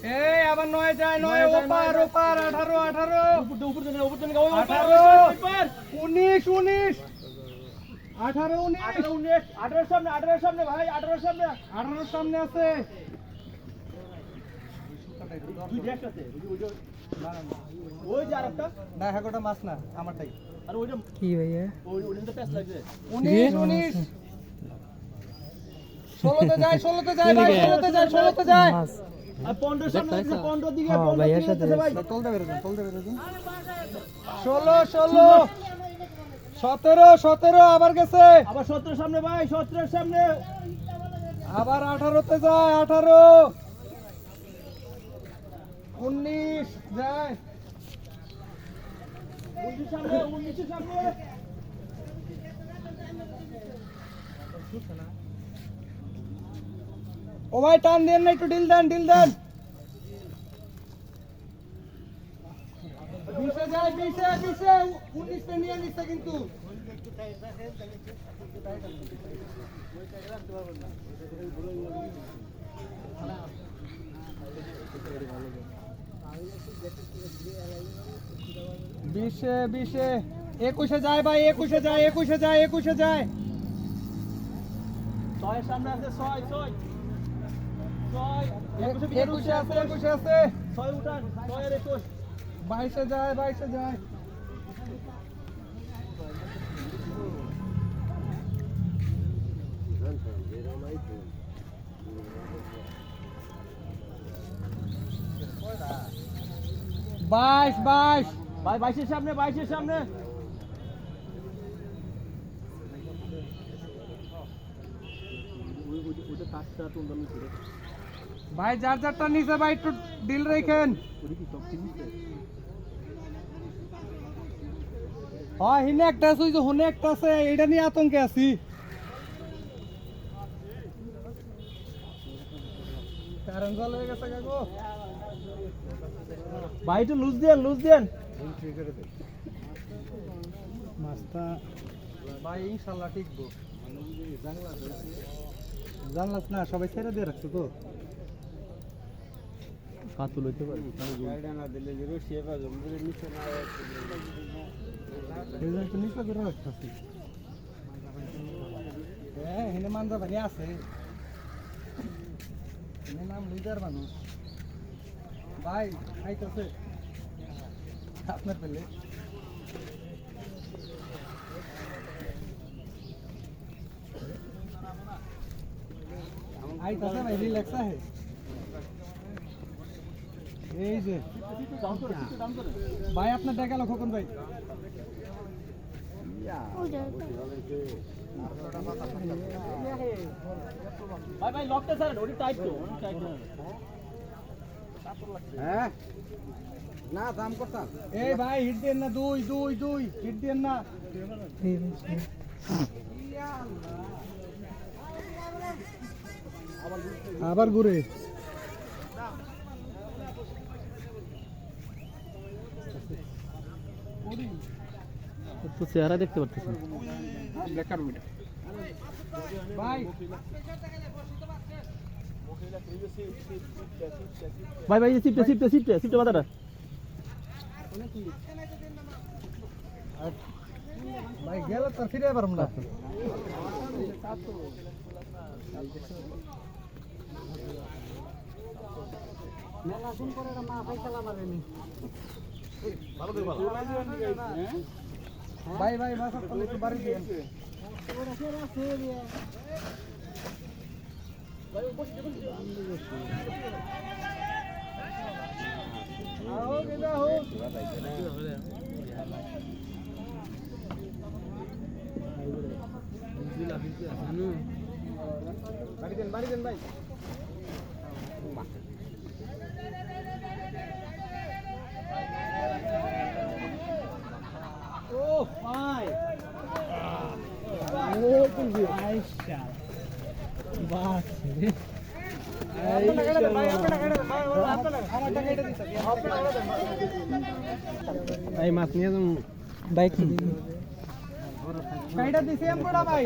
এই আবার 9 যায় 9 ওপার 18 উপর দেন 19 19 18 19 18 সামনে ভাই 18 সামনে 18 সামনে আছে দুই ড্যাশ আছে ওই যে আরেকটা না হাগোটা মাছ না আমারটাই আর ওইটা কি ভাইয়া ওইটা তো প্যাচ লাগছে 19 19 16 তে যায় 16 তে যায় ভাই 16 তে যায় 16 তে যায় মাছ আর 15 সামনে আছে 15 দিকে হ্যাঁ, 15 ভাইয়ার দিকে সাথে আছে ভাই তলতে বেরো 16 16 17 17 আবার গেছে আবার 17 সামনে ভাই 17 সামনে আবার 18 তে যায় 18 19 যায় 19 সামনে 19 সামনে ও ভাই টান দেন না একটু ডিল দেন 20 যায় 20 19 তে নিয়ে নিচ্ছে কিন্তু বিশে 21 যায় ভাই 21 যায় 6 সামনে আছে 6 21 আছে 6 উঠান 6 আর 21 22 যায় বাইশ ভাই 22 এর সামনে ওইটা কাটটা তোমরা মিশে ভাই যার যারটা নিচে ভাই একটু ডিল রেখেন ওটা কি সব ঠিক আছে হ্যাঁ হিনে একটা আছে ওই যে হুনে একটা আছে এটা নিয়ে আতঙ্কে আছি কারণ জল হয়ে গেছে কাকু ভাই একটু লুজ দেন মাছটা ভাই ইনশাল্লাহ টিকবো জানলাস না সবাই ছেড়ে দিয়ে রাখছো তো হাত লইতে পারি নিচে করে রাখতেছি হ্যাঁ হেনে মানজা ভাই আছে হেনে নাম লিডার মানুষ ভাই খাইতেছে আপনার পেলে আইতাছে ভাই রিল্যাক্স আছে এই যে ভাই আপনার দেখা লক্ষ্য কোন ভাই ভাই লকটা স্যার ওটা টাইট তো হ্যাঁ না দাম করতাম এই ভাই হিট দেন না দুই হিট দেন না আবার ঘুরে তো চেহারা দেখতে পাচ্ছেন ভাই ভাই সিটটা মাথাটা ভাই গেল তো ফিরে পারম না মেলা দিন পরে মা ফাইসালা মারেনি ভাই মাছ একটু বাড়ি দিন বাড়ি দেন ভাই ও ভাই আইসা বাস এই মাছ নিয়ে যাম বাইক ভাই